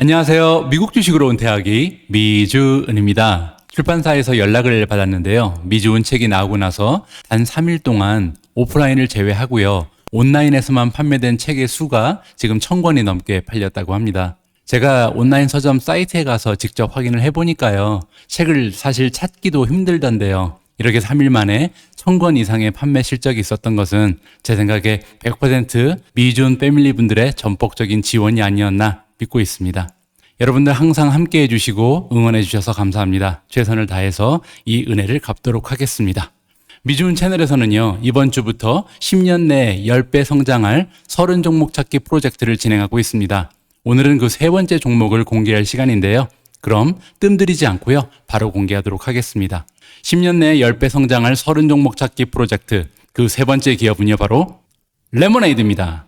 안녕하세요. 미국주식으로 은퇴하기 미주은입니다. 출판사에서 연락을 받았는데요. 미주은 책이 나오고 나서 단 3일 동안 오프라인을 제외하고요. 온라인에서만 판매된 책의 수가 지금 1000권이 넘게 팔렸다고 합니다. 제가 온라인 서점 사이트에 가서 직접 확인을 해보니까요. 책을 사실 찾기도 힘들던데요. 이렇게 3일 만에 1000권 이상의 판매 실적이 있었던 것은 제 생각에 100% 미주은 패밀리 분들의 전폭적인 지원이 아니었나 믿고 있습니다. 여러분들 항상 함께 해주시고 응원해 주셔서 감사합니다. 최선을 다해서 이 은혜를 갚도록 하겠습니다. 미주은 채널에서는요, 이번 주부터 10년 내에 10배 성장할 30종목 찾기 프로젝트를 진행하고 있습니다. 오늘은 그 세 번째 종목을 공개할 시간인데요. 그럼 뜸들이지 않고요, 바로 공개하도록 하겠습니다. 10년 내에 10배 성장할 30종목 찾기 프로젝트, 그 세 번째 기업은요, 바로 레모네이드입니다.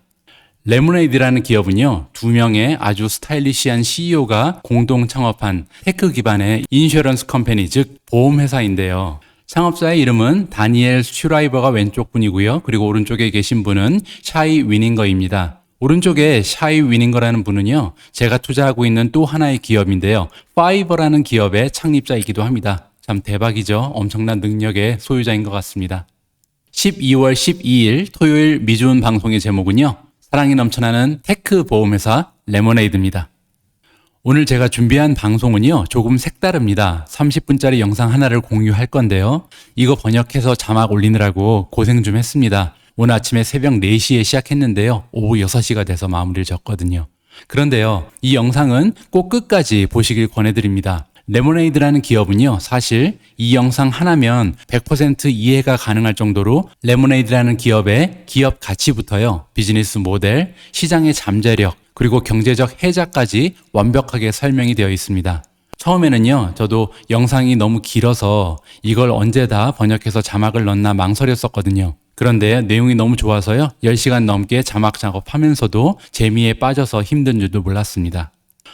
레모네이드라는 기업은요, 2명의 아주 스타일리시한 CEO가 공동 창업한 테크 기반의 인슈런스 컴퍼니, 즉 보험회사인데요. 창업자의 이름은 다니엘 슈라이버가 왼쪽 분이고요. 그리고 오른쪽에 계신 분은 샤이 위닝거입니다. 오른쪽에 샤이 위닝거라는 분은요, 제가 투자하고 있는 또 하나의 기업인데요. 파이버라는 기업의 창립자이기도 합니다. 참 대박이죠. 엄청난 능력의 소유자인 것 같습니다. 12월 12일 토요일 미주은 방송의 제목은요, 사랑이 넘쳐나는 테크 보험회사 레모네이드입니다. 오늘 제가 준비한 방송은요, 조금 색다릅니다. 30분짜리 영상 하나를 공유할 건데요. 이거 번역해서 자막 올리느라고 고생 좀 했습니다. 오늘 아침에 새벽 4시에 시작했는데요. 오후 6시가 돼서 마무리를 졌거든요. 그런데요, 이 영상은 꼭 끝까지 보시길 권해드립니다. 레모네이드라는 기업은요, 사실 이 영상 하나면 100% 이해가 가능할 정도로 레모네이드라는 기업의 기업 가치부터요, 비즈니스 모델, 시장의 잠재력, 그리고 경제적 해자까지 완벽하게 설명이 되어 있습니다. 처음에는요, 저도 영상이 너무 길어서 이걸 언제 다 번역해서 자막을 넣나 망설였었거든요. 그런데 내용이 너무 좋아서요, 10시간 넘게 자막 작업하면서도 재미에 빠져서 힘든 줄도 몰랐습니다.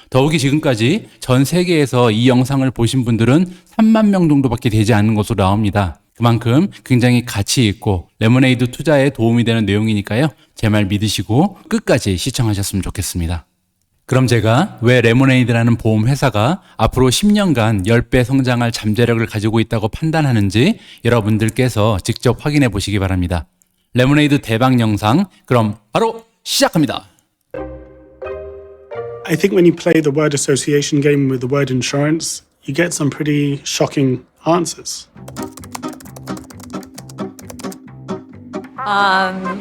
더욱이 지금까지 전 세계에서 이 영상을 보신 분들은 3만 명 정도밖에 되지 않는 것으로 나옵니다. 그만큼 굉장히 가치 있고 레모네이드 투자에 도움이 되는 내용이니까요. 제 말 믿으시고 끝까지 시청하셨으면 좋겠습니다. 그럼 제가 왜 레모네이드라는 보험회사가 앞으로 10년간 10배 성장할 잠재력을 가지고 있다고 판단하는지 여러분들께서 직접 확인해 보시기 바랍니다. 레모네이드 대박 영상, 그럼 바로 시작합니다. I think when you play the word association game with the word insurance, you get some pretty shocking answers.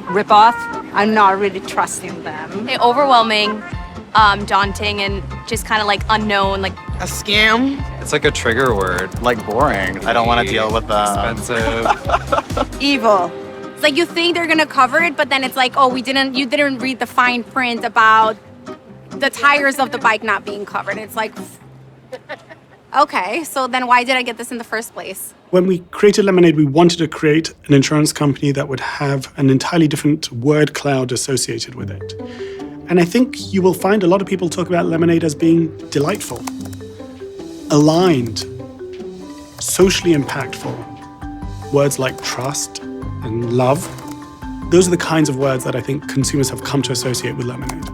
Rip-off. I'm not really trusting them. Okay, overwhelming, daunting, and just kind of like unknown, like A scam? It's like a trigger word. Like boring. I don't want to deal with that. Expensive. Evil. it's like you think they're gonna cover it, but then it's like, oh, you didn't read the fine print about the tires of the bike not being covered. It's like, okay, so then why did I get this in the first place? When we created Lemonade, we wanted to create an insurance company that would have an entirely different word cloud associated with it. And I think you will find a lot of people talk about Lemonade as being delightful, aligned, socially impactful. Words like trust and love, those are the kinds of words that I think consumers have come to associate with Lemonade.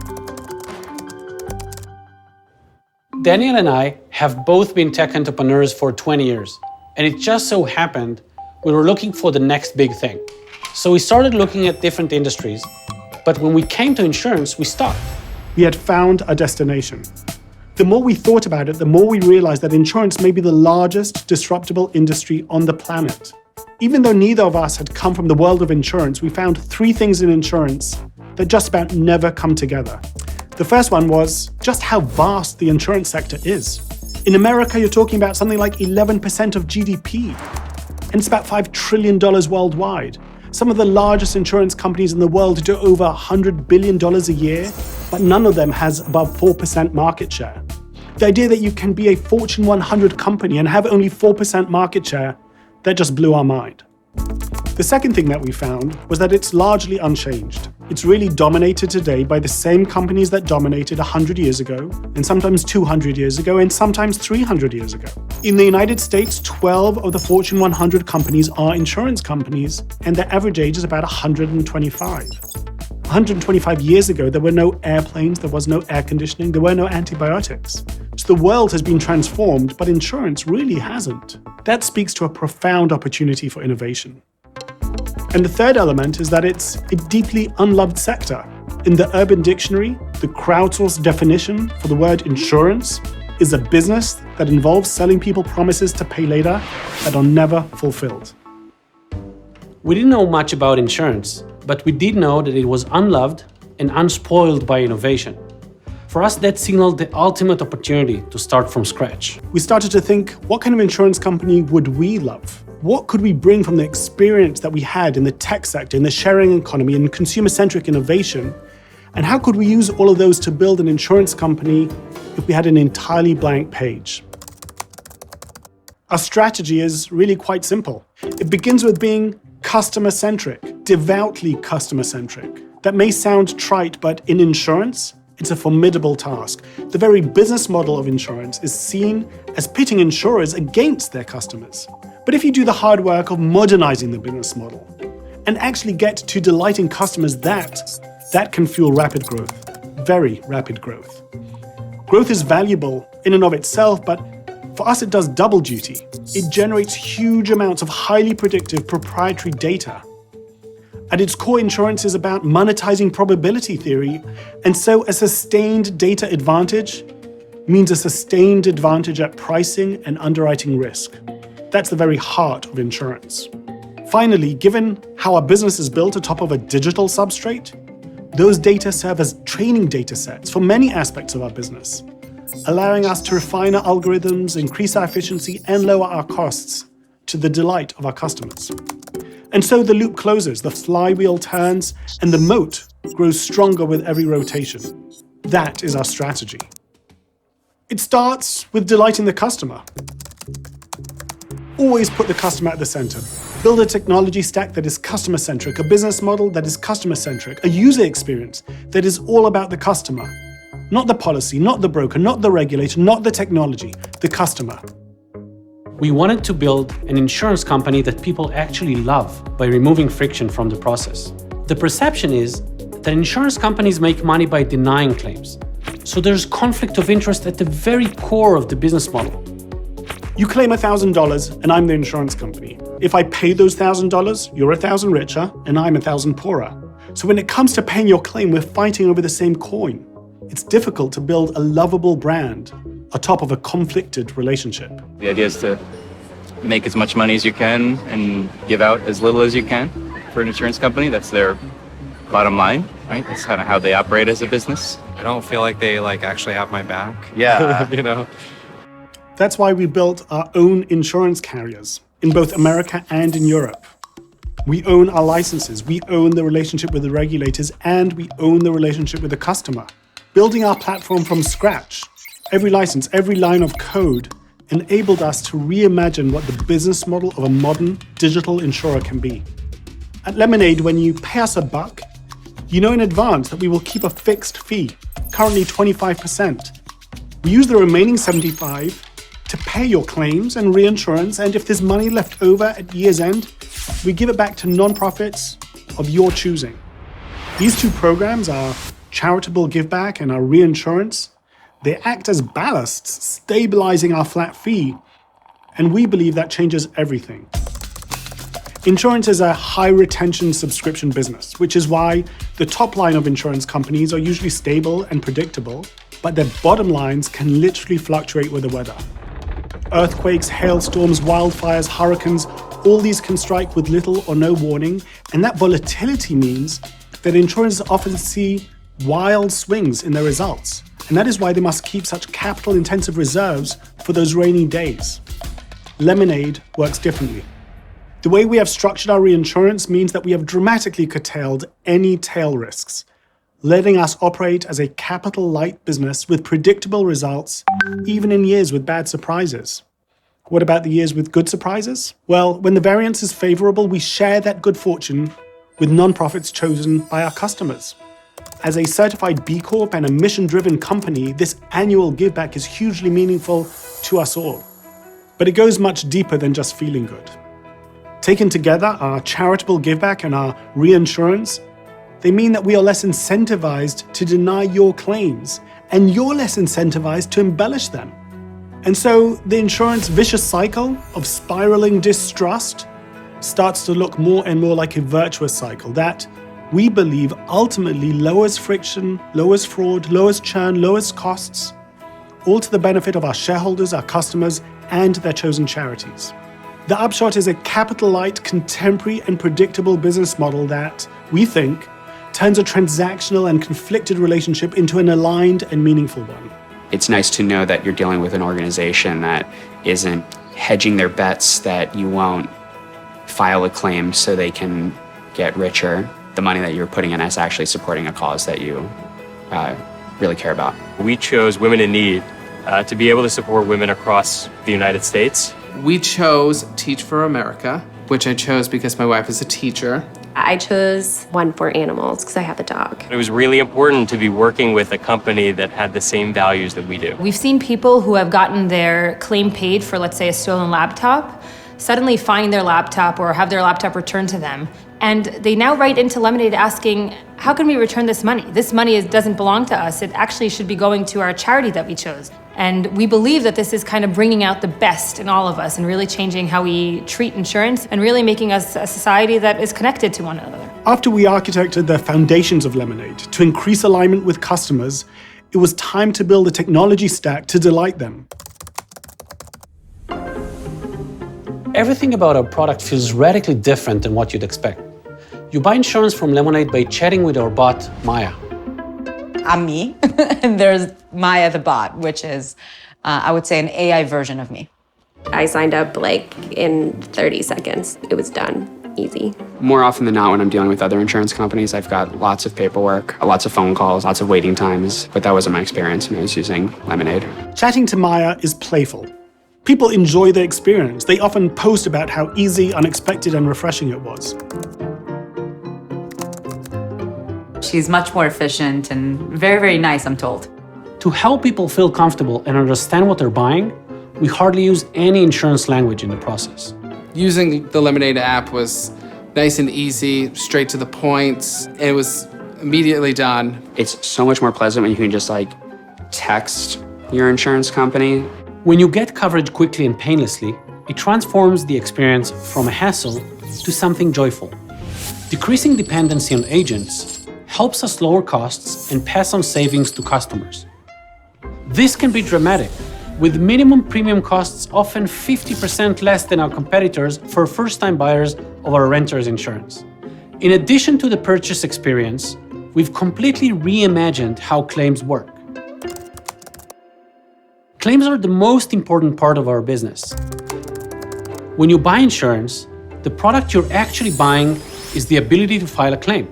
Daniel and I have both been tech entrepreneurs for 20 years, and it just so happened we were looking for the next big thing. So we started looking at different industries, but when we came to insurance, we stopped. We had found a destination. The more we thought about it, the more we realized that insurance may be the largest disruptible industry on the planet. Even though neither of us had come from the world of insurance, we found 3 things in insurance that just about never come together. The first one was just how vast the insurance sector is. In America, you're talking about something like 11% of GDP, and it's about $5 trillion worldwide. Some of the largest insurance companies in the world do over $100 billion a year, but none of them has above 4% market share. The idea that you can be a Fortune 100 company and have only 4% market share, that just blew our mind. The second thing that we found was that it's largely unchanged. It's really dominated today by the same companies that dominated 100 years ago, and sometimes 200 years ago, and sometimes 300 years ago. In the United States, 12 of the Fortune 100 companies are insurance companies, and their average age is about 125. 125 years ago, there were no airplanes, there was no air conditioning, there were no antibiotics. So the world has been transformed, but insurance really hasn't. That speaks to a profound opportunity for innovation. And the third element is that it's a deeply unloved sector. In the Urban Dictionary, the crowdsourced definition for the word insurance is a business that involves selling people promises to pay later that are never fulfilled. We didn't know much about insurance, but we did know that it was unloved and unspoiled by innovation. For us, that signaled the ultimate opportunity to start from scratch. We started to think, what kind of insurance company would we love? What could we bring from the experience that we had in the tech sector, in the sharing economy, in consumer-centric innovation? And how could we use all of those to build an insurance company if we had an entirely blank page? Our strategy is really quite simple. It begins with being customer-centric, devoutly customer-centric. That may sound trite, but in insurance, it's a formidable task. The very business model of insurance is seen as pitting insurers against their customers. But if you do the hard work of modernizing the business model and actually get to delighting customers, that can fuel rapid growth, very rapid growth. Growth is valuable in and of itself, but for us, it does double duty. It generates huge amounts of highly predictive proprietary data. At its core, insurance is about monetizing probability theory, and so a sustained data advantage means a sustained advantage at pricing and underwriting risk. That's the very heart of insurance. Finally, given how our business is built atop of a digital substrate, those data serve as training data sets for many aspects of our business, allowing us to refine our algorithms, increase our efficiency, and lower our costs to the delight of our customers. And so the loop closes, the flywheel turns, and the moat grows stronger with every rotation. That is our strategy. It starts with delighting the customer. Always put the customer at the center. Build a technology stack that is customer-centric, a business model that is customer-centric, a user experience that is all about the customer. Not the policy, not the broker, not the regulator, not the technology, the customer. We wanted to build an insurance company that people actually love by removing friction from the process. The perception is that insurance companies make money by denying claims. So there's conflict of interest at the very core of the business model. You claim $1,000 and I'm the insurance company. If I pay those $1,000, you're $1,000 richer and I'm $1,000 poorer. So when it comes to paying your claim, we're fighting over the same coin. It's difficult to build a lovable brand atop of a conflicted relationship. The idea is to make as much money as you can and give out as little as you can for an insurance company. That's their bottom line, right? That's kind of how they operate as a business. I don't feel like they actually have my back. Yeah. You know? That's why we built our own insurance carriers in both America and in Europe. We own our licenses, we own the relationship with the regulators, and we own the relationship with the customer. Building our platform from scratch, every license, every line of code enabled us to reimagine what the business model of a modern digital insurer can be. At Lemonade, when you pay us $1, you know in advance that we will keep a fixed fee, currently 25%. We use the remaining 75% to pay your claims and reinsurance, and if there's money left over at year's end, we give it back to nonprofits of your choosing. These two programs, our charitable giveback and our reinsurance, they act as ballasts, stabilizing our flat fee, and we believe that changes everything. Insurance is a high retention subscription business, which is why the top line of insurance companies are usually stable and predictable, but their bottom lines can literally fluctuate with the weather. Earthquakes, hailstorms, wildfires, hurricanes, all these can strike with little or no warning, and that volatility means that insurers often see wild swings in their results, and that is why they must keep such capital-intensive reserves for those rainy days. Lemonade works differently. The way we have structured our reinsurance means that we have dramatically curtailed any tail risks, letting us operate as a capital-light business with predictable results, even in years with bad surprises. What about the years with good surprises? Well, when the variance is favorable, we share that good fortune with nonprofits chosen by our customers. As a certified B Corp and a mission-driven company, this annual giveback is hugely meaningful to us all. But it goes much deeper than just feeling good. Taken together, our charitable giveback and our reinsurance, They mean that we are less incentivized to deny your claims, and you're less incentivized to embellish them. And so the insurance vicious cycle of spiraling distrust starts to look more and more like a virtuous cycle that we believe ultimately lowers friction, lowers fraud, lowers churn, lowers costs, all to the benefit of our shareholders, our customers, and their chosen charities. The upshot is a capital-light, contemporary, and predictable business model that, we think, turns a transactional and conflicted relationship into an aligned and meaningful one. It's nice to know that you're dealing with an organization that isn't hedging their bets that you won't file a claim so they can get richer. The money that you're putting in is actually supporting a cause that you really care about. We chose Women in Need to be able to support women across the United States. We chose Teach for America, which I chose because my wife is a teacher. I chose one for animals because I have a dog. It was really important to be working with a company that had the same values that we do. We've seen people who have gotten their claim paid for, let's say, a stolen laptop, suddenly find their laptop or have their laptop returned to them. And they now write into Lemonade asking, how can we return this money? This money doesn't belong to us. It actually should be going to our charity that we chose. And we believe that this is kind of bringing out the best in all of us and really changing how we treat insurance and really making us a society that is connected to one another. After we architected the foundations of Lemonade to increase alignment with customers, it was time to build a technology stack to delight them. Everything about our product feels radically different than what you'd expect. You buy insurance from Lemonade by chatting with our bot, Maya. I'm me, and there's Maya the bot, which is, I would say, an AI version of me. I signed up in 30 seconds. It was done. Easy. More often than not, when I'm dealing with other insurance companies, I've got lots of paperwork, lots of phone calls, lots of waiting times, but that wasn't my experience when I was using Lemonade. Chatting to Maya is playful. People enjoy the experience. They often post about how easy, unexpected, and refreshing it was. She's much more efficient and very, very nice, I'm told. To help people feel comfortable and understand what they're buying, we hardly use any insurance language in the process. Using the Lemonade app was nice and easy, straight to the point. It was immediately done. It's so much more pleasant when you can just text your insurance company. When you get coverage quickly and painlessly, it transforms the experience from a hassle to something joyful. Decreasing dependency on agents helps us lower costs and pass on savings to customers. This can be dramatic, with minimum premium costs often 50% less than our competitors for first-time buyers of our renter's insurance. In addition to the purchase experience, we've completely reimagined how claims work. Claims are the most important part of our business. When you buy insurance, the product you're actually buying is the ability to file a claim.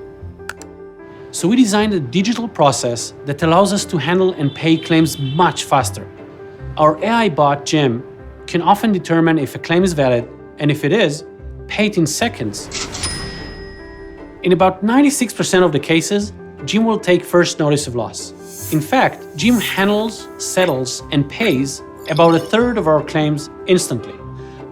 So we designed a digital process that allows us to handle and pay claims much faster. Our AI bot, Jim, can often determine if a claim is valid, and if it is, pay it in seconds. In about 96% of the cases, Jim will take first notice of loss. In fact, Jim handles, settles, and pays about a third of our claims instantly.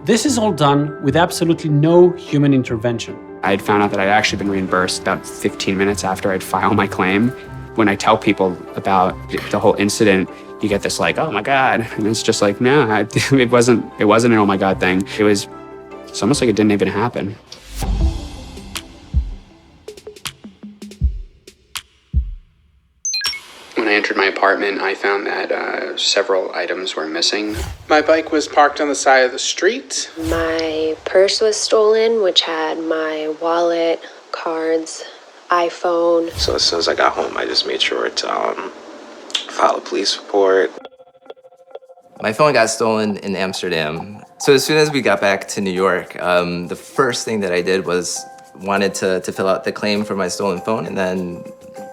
This is all done with absolutely no human intervention. I had found out that I'd actually been reimbursed about 15 minutes after I'd filed my claim. When I tell people about the whole incident, you get this oh my God. And it's just no, it wasn't an oh my God thing. It's almost like it didn't even happen. When I entered my apartment, I found that several items were missing. My bike was parked on the side of the street. My purse was stolen, which had my wallet, cards, iPhone. So as soon as I got home, I just made sure to file a police report. My phone got stolen in Amsterdam. So as soon as we got back to New York, the first thing that I did was wanted to fill out the claim for my stolen phone, and then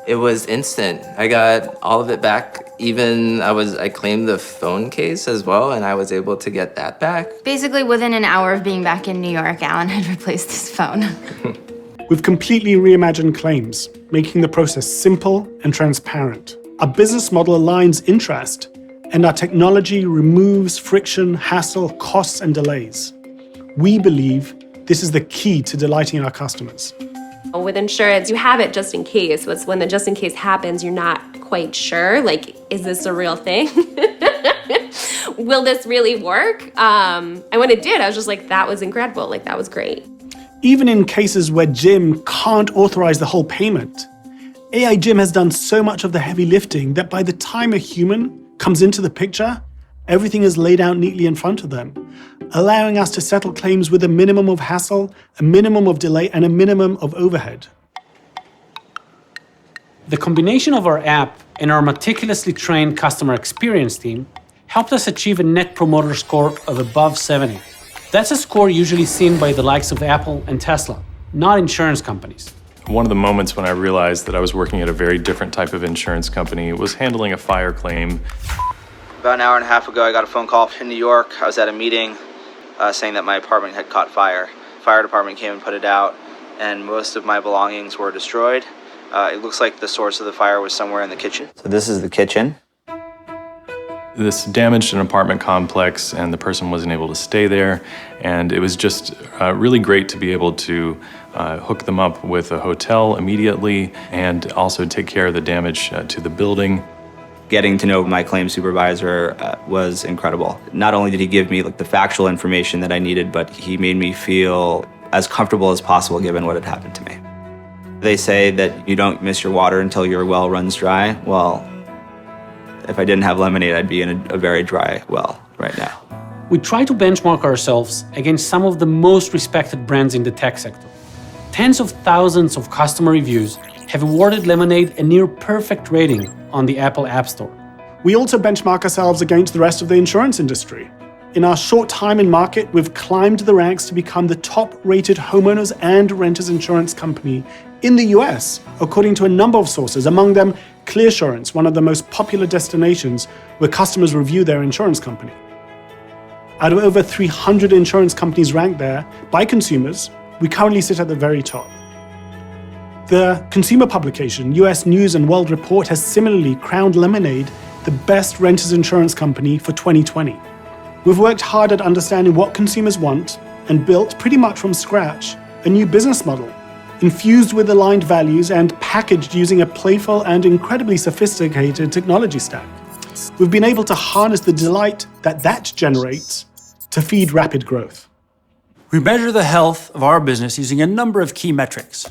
it was instant. I got all of it back. Even I claimed the phone case as well, and I was able to get that back. Basically, within an hour of being back in New York, Alan had replaced his phone. We've completely reimagined claims, making the process simple and transparent. Our business model aligns interest, and our technology removes friction, hassle, costs, and delays. We believe this is the key to delighting our customers. With insurance, you have it just in case. But when the just in case happens, you're not quite sure. Like, is this a real thing? Will this really work? And when it did, I was just like, that was incredible. Like, that was great. Even in cases where Jim can't authorize the whole payment, AI Jim has done so much of the heavy lifting that by the time a human comes into the picture, everything is laid out neatly in front of them, allowing us to settle claims with a minimum of hassle, a minimum of delay, and a minimum of overhead. The combination of our app and our meticulously trained customer experience team helped us achieve a Net Promoter Score of above 70. That's a score usually seen by the likes of Apple and Tesla, not insurance companies. One of the moments when I realized that I was working at a very different type of insurance company was handling a fire claim. About an hour and a half ago, I got a phone call in New York. I was at a meeting saying that my apartment had caught fire. Fire department came and put it out, and most of my belongings were destroyed. It looks like the source of the fire was somewhere in the kitchen. So this is the kitchen. This damaged an apartment complex, and the person wasn't able to stay there. And it was just really great to be able to hook them up with a hotel immediately and also take care of the damage to the building. Getting to know my claims supervisor was incredible. Not only did he give me the factual information that I needed, but he made me feel as comfortable as possible given what had happened to me. They say that you don't miss your water until your well runs dry. Well, if I didn't have lemonade, I'd be in a very dry well right now. We try to benchmark ourselves against some of the most respected brands in the tech sector. Tens of thousands of customer reviews have awarded Lemonade a near perfect rating on the Apple App Store. We also benchmark ourselves against the rest of the insurance industry. In our short time in market, we've climbed the ranks to become the top-rated homeowners and renters insurance company in the US, according to a number of sources, among them ClearSurance, one of the most popular destinations where customers review their insurance company. Out of over 300 insurance companies ranked there by consumers, we currently sit at the very top. The consumer publication, US News and World Report, has similarly crowned Lemonade the best renters insurance company for 2020. We've worked hard at understanding what consumers want and built pretty much from scratch a new business model, infused with aligned values and packaged using a playful and incredibly sophisticated technology stack. We've been able to harness the delight that generates to feed rapid growth. We measure the health of our business using a number of key metrics.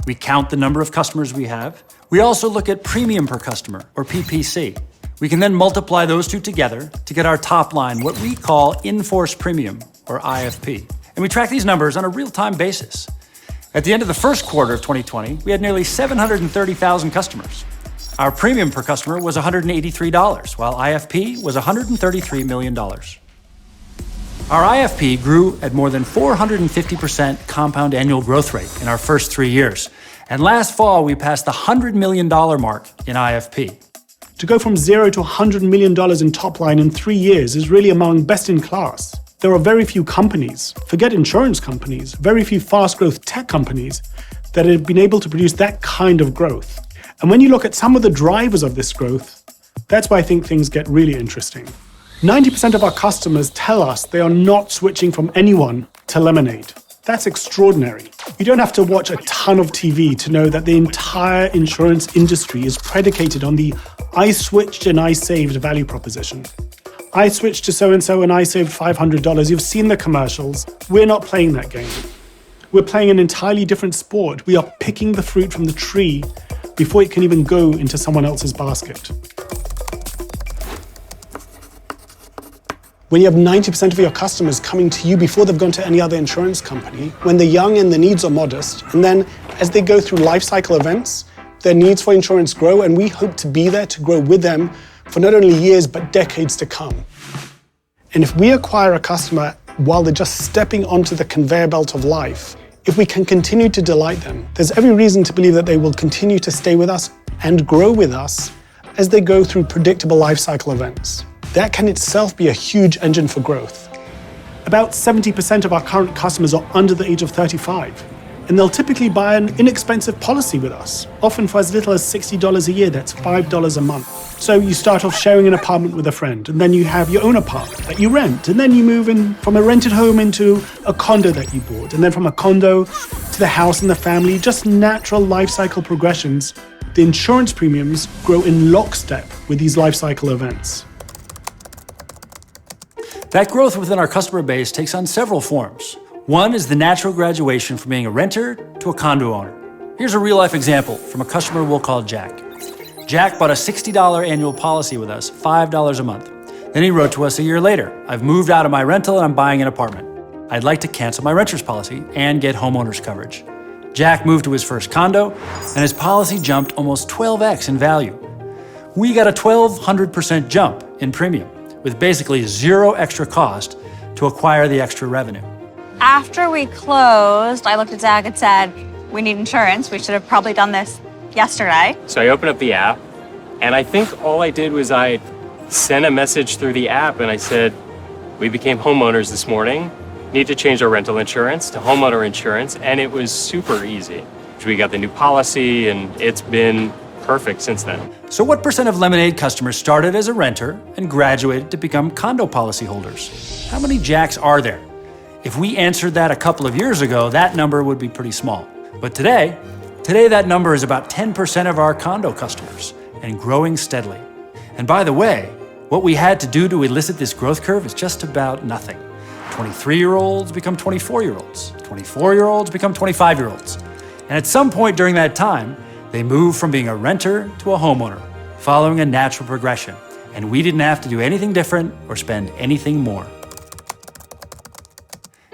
We count the number of customers we have. We also look at premium per customer, or PPC. We can then multiply those two together to get our top line, what we call in-force premium, or IFP. And we track these numbers on a real-time basis. At the end of the first quarter of 2020, we had nearly 730,000 customers. Our premium per customer was $183, while IFP was $133 million. Our IFP grew at more than 450% compound annual growth rate in our first 3 years. And last fall, we passed the $100 million mark in IFP. To go from $0 to $100 million in top line in 3 years is really among best in class. There are very few companies, forget insurance companies, very few fast growth tech companies that have been able to produce that kind of growth. And when you look at some of the drivers of this growth, that's why I think things get really interesting. 90% of our customers tell us they are not switching from anyone to Lemonade. That's extraordinary. You don't have to watch a ton of TV to know that the entire insurance industry is predicated on the I switched and I saved value proposition. I switched to so-and-so and I saved $500. You've seen the commercials. We're not playing that game. We're playing an entirely different sport. We are picking the fruit from the tree before it can even go into someone else's basket. When you have 90% of your customers coming to you before they've gone to any other insurance company, when they're young and the needs are modest, and then as they go through life cycle events, their needs for insurance grow, and we hope to be there to grow with them for not only years, but decades to come. And if we acquire a customer while they're just stepping onto the conveyor belt of life, if we can continue to delight them, there's every reason to believe that they will continue to stay with us and grow with us as they go through predictable life cycle events. That can itself be a huge engine for growth. About 70% of our current customers are under the age of 35. And they'll typically buy an inexpensive policy with us, often for as little as $60 a year, that's $5 a month. So you start off sharing an apartment with a friend, and then you have your own apartment that you rent, and then you move in from a rented home into a condo that you bought, and then from a condo to the house and the family, just natural life cycle progressions. The insurance premiums grow in lockstep with these life cycle events. That growth within our customer base takes on several forms. One is the natural graduation from being a renter to a condo owner. Here's a real-life example from a customer we'll call Jack. Jack bought a $60 annual policy with us, $5 a month. Then he wrote to us a year later, "I've moved out of my rental and I'm buying an apartment. I'd like to cancel my renter's policy and get homeowner's coverage." Jack moved to his first condo, and his policy jumped almost 12x in value. We got a 1,200% jump in premium, with basically zero extra cost to acquire the extra revenue. After we closed, I looked at Zach and said, "We need insurance. We should have probably done this yesterday." So I opened up the app, and I think all I did was I sent a message through the app, and I said, "We became homeowners this morning. Need to change our rental insurance to homeowner insurance," and it was super easy. We got the new policy, and it's been perfect since then. So what percent of Lemonade customers started as a renter and graduated to become condo policyholders? How many Jacks are there? If we answered that a couple of years ago, that number would be pretty small. But today that number is about 10% of our condo customers and growing steadily. And by the way, what we had to do to elicit this growth curve is just about nothing. 23-year-olds become 24-year-olds. 24-year-olds become 25-year-olds. And at some point during that time, they move from being a renter to a homeowner, following a natural progression. And we didn't have to do anything different or spend anything more.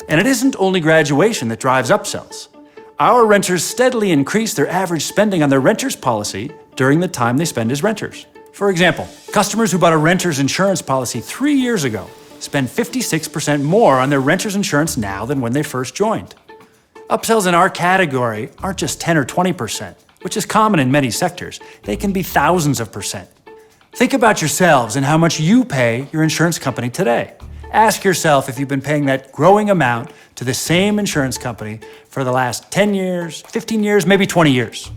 And it isn't only graduation that drives upsells. Our renters steadily increase their average spending on their renter's policy during the time they spend as renters. For example, customers who bought a renter's insurance policy 3 years ago spend 56% more on their renter's insurance now than when they first joined. Upsells in our category aren't just 10 or 20%, which is common in many sectors. They can be thousands of percent. Think about yourselves and how much you pay your insurance company today. Ask yourself if you've been paying that growing amount to the same insurance company for the last 10 years, 15 years, maybe 20 years.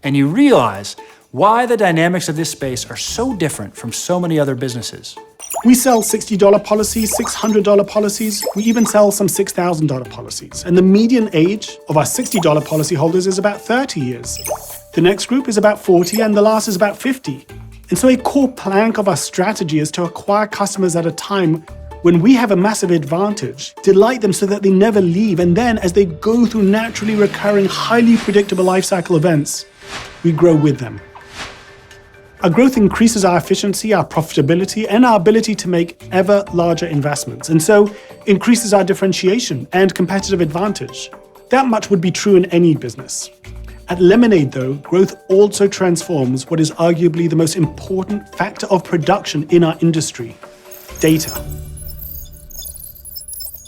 And you realize why the dynamics of this space are so different from so many other businesses. We sell $60 policies, $600 policies. We even sell some $6,000 policies. And the median age of our $60 policyholders is about 30 years. The next group is about 40, and the last is about 50. And so a core plank of our strategy is to acquire customers at a time when we have a massive advantage, delight them so that they never leave, and then as they go through naturally recurring, highly predictable life cycle events, we grow with them. Our growth increases our efficiency, our profitability, and our ability to make ever larger investments, and so increases our differentiation and competitive advantage. That much would be true in any business. At Lemonade, though, growth also transforms what is arguably the most important factor of production in our industry: data.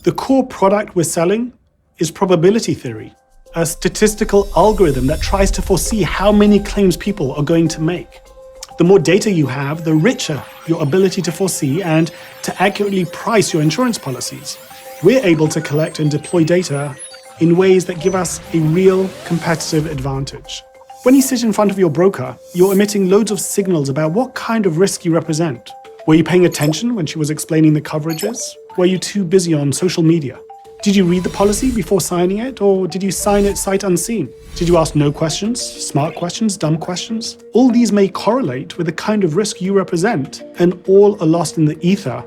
The core product we're selling is probability theory, a statistical algorithm that tries to foresee how many claims people are going to make. The more data you have, the richer your ability to foresee and to accurately price your insurance policies. We're able to collect and deploy data in ways that give us a real competitive advantage. When you sit in front of your broker, you're emitting loads of signals about what kind of risk you represent. Were you paying attention when she was explaining the coverages? Were you too busy on social media? Did you read the policy before signing it, or did you sign it sight unseen? Did you ask no questions, smart questions, dumb questions? All these may correlate with the kind of risk you represent, and all are lost in the ether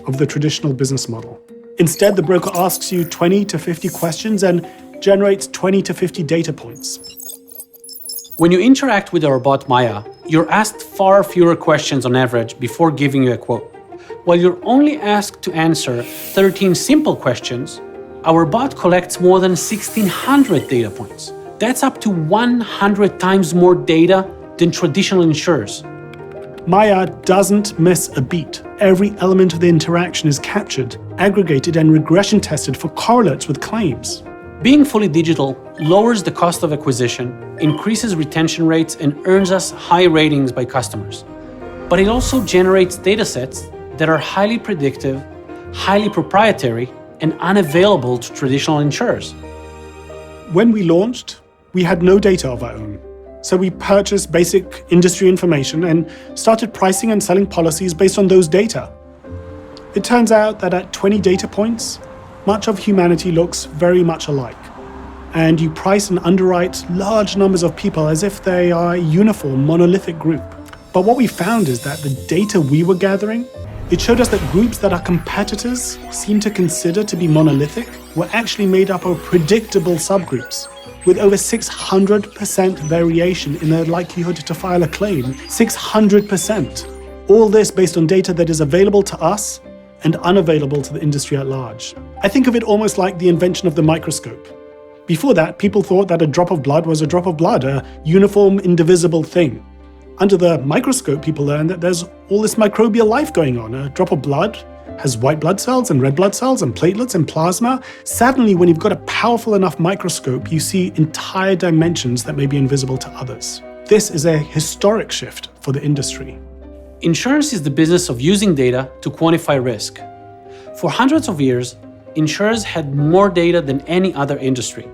of the traditional business model. Instead, the broker asks you 20 to 50 questions and generates 20 to 50 data points. When you interact with our bot Maya, you're asked far fewer questions on average before giving you a quote. While you're only asked to answer 13 simple questions, our bot collects more than 1,600 data points. That's up to 100 times more data than traditional insurers. Maya doesn't miss a beat. Every element of the interaction is captured, aggregated, and regression tested for correlates with claims. Being fully digital lowers the cost of acquisition, increases retention rates, and earns us high ratings by customers. But it also generates datasets that are highly predictive, highly proprietary, and unavailable to traditional insurers. When we launched, we had no data of our own. So we purchased basic industry information and started pricing and selling policies based on those data. It turns out that at 20 data points, much of humanity looks very much alike. And you price and underwrite large numbers of people as if they are a uniform, monolithic group. But what we found is that the data we were gathering, it showed us that groups that our competitors seem to consider to be monolithic were actually made up of predictable subgroups, with over 600% variation in their likelihood to file a claim. 600%. All this based on data that is available to us and unavailable to the industry at large. I think of it almost like the invention of the microscope. Before that, people thought that a drop of blood was a drop of blood, a uniform, indivisible thing. Under the microscope, people learned that there's all this microbial life going on. A drop of blood has white blood cells and red blood cells and platelets and plasma. Suddenly, when you've got a powerful enough microscope, you see entire dimensions that may be invisible to others. This is a historic shift for the industry. Insurance is the business of using data to quantify risk. For hundreds of years, insurers had more data than any other industry.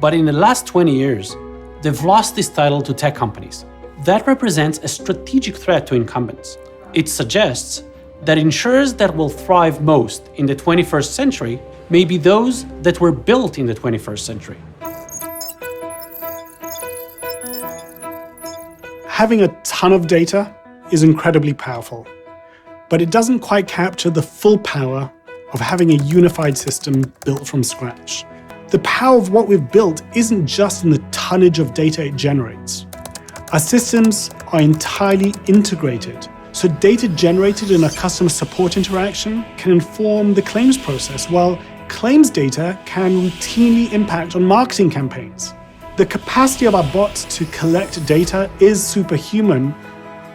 But in the last 20 years, they've lost this title to tech companies. That represents a strategic threat to incumbents. It suggests that insurers that will thrive most in the 21st century may be those that were built in the 21st century. Having a ton of data is incredibly powerful, but it doesn't quite capture the full power of having a unified system built from scratch. The power of what we've built isn't just in the tonnage of data it generates. Our systems are entirely integrated, so data generated in a customer support interaction can inform the claims process, while claims data can routinely impact on marketing campaigns. The capacity of our bots to collect data is superhuman,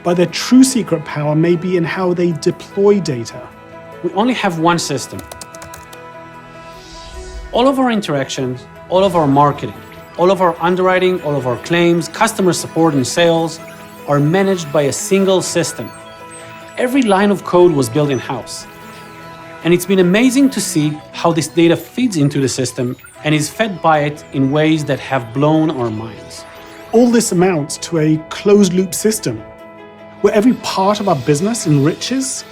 but their true secret power may be in how they deploy data. We only have one system. All of our interactions, all of our marketing, all of our underwriting, all of our claims, customer support and sales are managed by a single system. Every line of code was built in-house. And it's been amazing to see how this data feeds into the system and is fed by it in ways that have blown our minds. All this amounts to a closed-loop system, where every part of our business enriches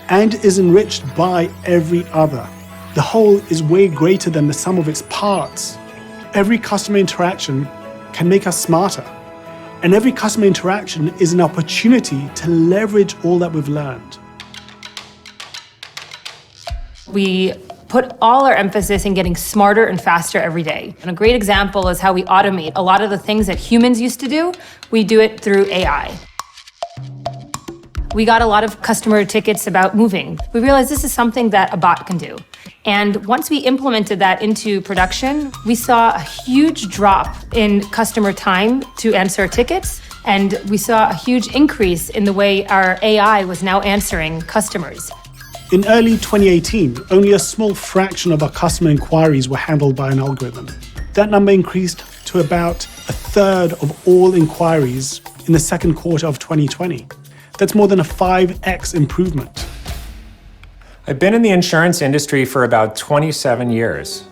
and is enriched by every other. The whole is way greater than the sum of its parts. Every customer interaction can make us smarter, and every customer interaction is an opportunity to leverage all that we've learned. We put all our emphasis in getting smarter and faster every day. And a great example is how we automate a lot of the things that humans used to do. We do it through AI. We got a lot of customer tickets about moving. We realized this is something that a bot can do. And once we implemented that into production, we saw a huge drop in customer time to answer tickets. And we saw a huge increase in the way our AI was now answering customers. In early 2018, only a small fraction of our customer inquiries were handled by an algorithm. That number increased to about a third of all inquiries in the second quarter of 2020. That's more than a 5x improvement. I've been in the insurance industry for about 27 years.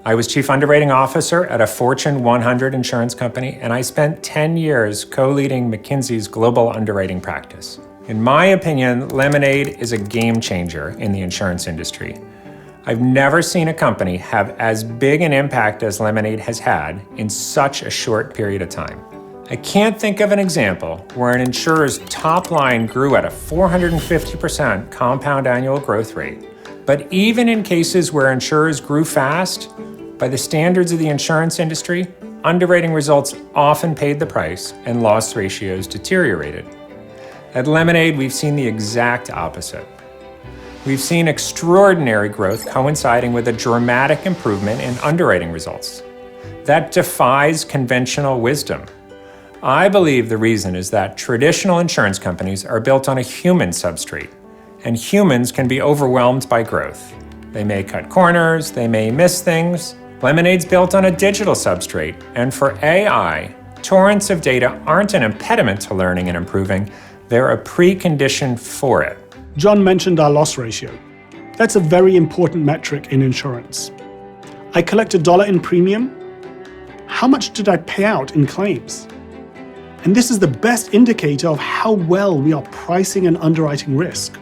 I was chief underwriting officer at a Fortune 100 insurance company, and I spent 10 years co-leading McKinsey's global underwriting practice. In my opinion, Lemonade is a game changer in the insurance industry. I've never seen a company have as big an impact as Lemonade has had in such a short period of time. I can't think of an example where an insurer's top line grew at a 450% compound annual growth rate. But even in cases where insurers grew fast, by the standards of the insurance industry, underwriting results often paid the price and loss ratios deteriorated. At Lemonade, we've seen the exact opposite. We've seen extraordinary growth coinciding with a dramatic improvement in underwriting results. That defies conventional wisdom. I believe the reason is that traditional insurance companies are built on a human substrate, and humans can be overwhelmed by growth. They may cut corners, they may miss things. Lemonade's built on a digital substrate, and for AI, torrents of data aren't an impediment to learning and improving, they're a precondition for it. John mentioned our loss ratio. That's a very important metric in insurance. I collect $1 in premium, how much did I pay out in claims? And this is the best indicator of how well we are pricing and underwriting risk.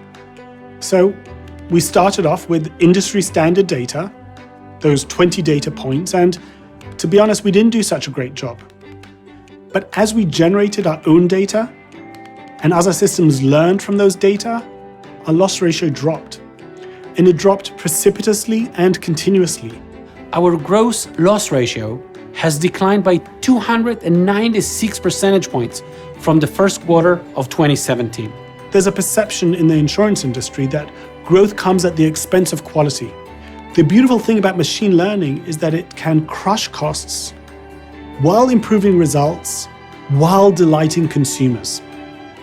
So we started off with industry standard data, those 20 data points, and to be honest, we didn't do such a great job. But as we generated our own data, and as our systems learned from those data, our loss ratio dropped. And it dropped precipitously and continuously. Our gross loss ratio has declined by 296 percentage points from the first quarter of 2017. There's a perception in the insurance industry that growth comes at the expense of quality. The beautiful thing about machine learning is that it can crush costs while improving results, while delighting consumers.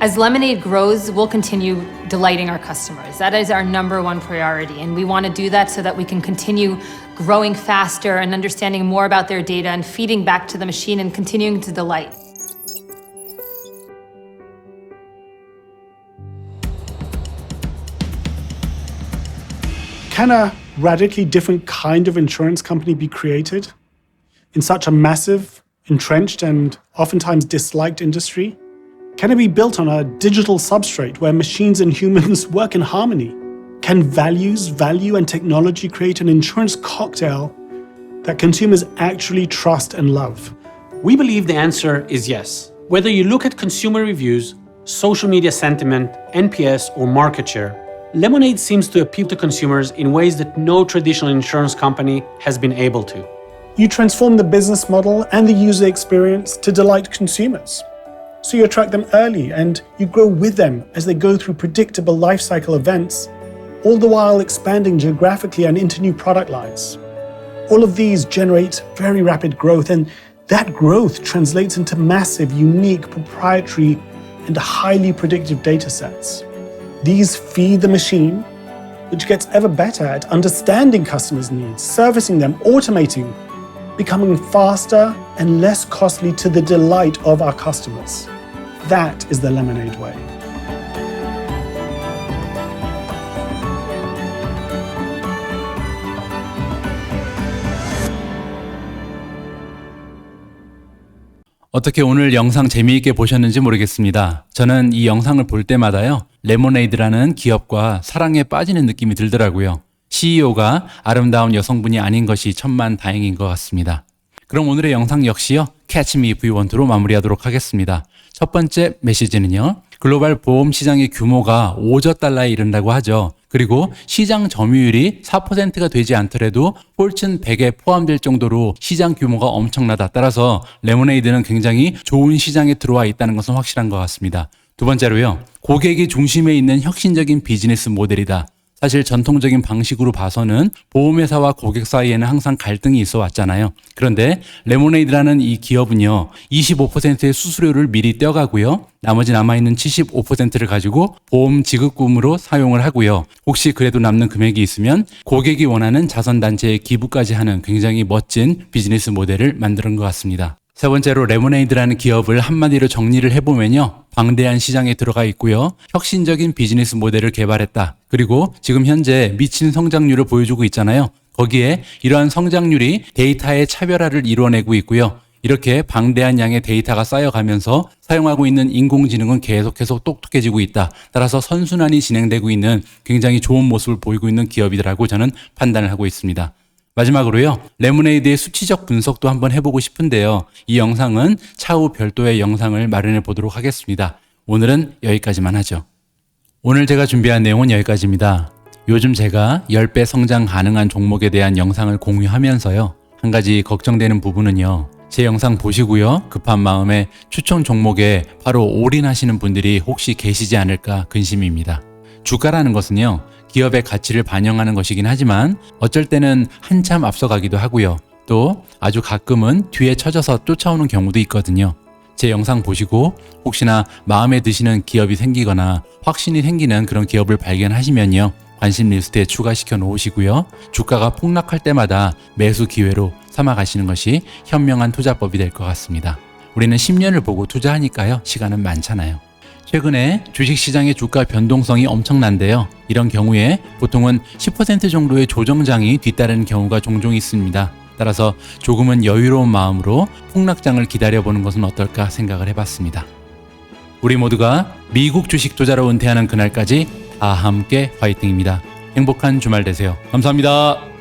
As Lemonade grows, we'll continue delighting our customers. That is our number one priority, and we want to do that so that we can continue growing faster and understanding more about their data and feeding back to the machine and continuing to delight. Can a radically different kind of insurance company be created in such a massive, entrenched, and oftentimes disliked industry? Can it be built on a digital substrate where machines and humans work in harmony? Can values, value, and technology create an insurance cocktail that consumers actually trust and love? We believe the answer is yes. Whether you look at consumer reviews, social media sentiment, NPS, or market share, Lemonade seems to appeal to consumers in ways that no traditional insurance company has been able to. You transform the business model and the user experience to delight consumers. So you attract them early and you grow with them as they go through predictable life cycle events, all the while expanding geographically and into new product lines. All of these generate very rapid growth, and that growth translates into massive, unique, proprietary, and highly predictive data sets. These feed the machine, which gets ever better at understanding customers' needs, servicing them, automating, becoming faster and less costly to the delight of our customers. That is the Lemonade way. 어떻게 오늘 영상 재미있게 보셨는지 모르겠습니다. 저는 이 영상을 볼 때마다요, 레모네이드라는 기업과 사랑에 빠지는 느낌이 들더라고요. CEO가 아름다운 여성분이 아닌 것이 천만 다행인 것 같습니다. 그럼 오늘의 영상 역시요, Catch Me If You Want to로 마무리하도록 하겠습니다. 첫 번째 메시지는요, 글로벌 보험 시장의 규모가 5조 달러에 이른다고 하죠. 그리고 시장 점유율이 4%가 되지 않더라도 폴춘 100에 포함될 정도로 시장 규모가 엄청나다. 따라서 레모네이드는 굉장히 좋은 시장에 들어와 있다는 것은 확실한 것 같습니다. 두 번째로요, 고객이 중심에 있는 혁신적인 비즈니스 모델이다. 사실 전통적인 방식으로 봐서는 보험회사와 고객 사이에는 항상 갈등이 있어 왔잖아요. 그런데 레모네이드라는 이 기업은요, 25%의 수수료를 미리 떼어가고요, 나머지 남아있는 75%를 가지고 보험 지급금으로 사용을 하고요. 혹시 그래도 남는 금액이 있으면 고객이 원하는 자선단체에 기부까지 하는 굉장히 멋진 비즈니스 모델을 만드는 것 같습니다. 세 번째로 레모네이드라는 기업을 한마디로 정리를 해보면요, 방대한 시장에 들어가 있고요, 혁신적인 비즈니스 모델을 개발했다. 그리고 지금 현재 미친 성장률을 보여주고 있잖아요. 거기에 이러한 성장률이 데이터의 차별화를 이루어내고 있고요. 이렇게 방대한 양의 데이터가 쌓여가면서 사용하고 있는 인공지능은 계속해서 똑똑해지고 있다. 따라서 선순환이 진행되고 있는 굉장히 좋은 모습을 보이고 있는 기업이라고 저는 판단을 하고 있습니다. 마지막으로요, 레모네이드의 수치적 분석도 한번 해보고 싶은데요. 이 영상은 차후 별도의 영상을 마련해 보도록 하겠습니다. 오늘은 여기까지만 하죠. 오늘 제가 준비한 내용은 여기까지입니다. 요즘 제가 10배 성장 가능한 종목에 대한 영상을 공유하면서요, 한 가지 걱정되는 부분은요, 제 영상 보시고요, 급한 마음에 추천 종목에 바로 올인하시는 분들이 혹시 계시지 않을까 근심입니다. 주가라는 것은요, 기업의 가치를 반영하는 것이긴 하지만 어쩔 때는 한참 앞서가기도 하고요. 또 아주 가끔은 뒤에 처져서 쫓아오는 경우도 있거든요. 제 영상 보시고 혹시나 마음에 드시는 기업이 생기거나 확신이 생기는 그런 기업을 발견하시면요, 관심 리스트에 추가시켜 놓으시고요. 주가가 폭락할 때마다 매수 기회로 삼아 가시는 것이 현명한 투자법이 될 것 같습니다. 우리는 10년을 보고 투자하니까요, 시간은 많잖아요. 최근에 주식시장의 주가 변동성이 엄청난데요. 이런 경우에 보통은 10% 정도의 조정장이 뒤따르는 경우가 종종 있습니다. 따라서 조금은 여유로운 마음으로 폭락장을 기다려보는 것은 어떨까 생각을 해봤습니다. 우리 모두가 미국 주식 투자로 은퇴하는 그날까지 다 함께 화이팅입니다. 행복한 주말 되세요. 감사합니다.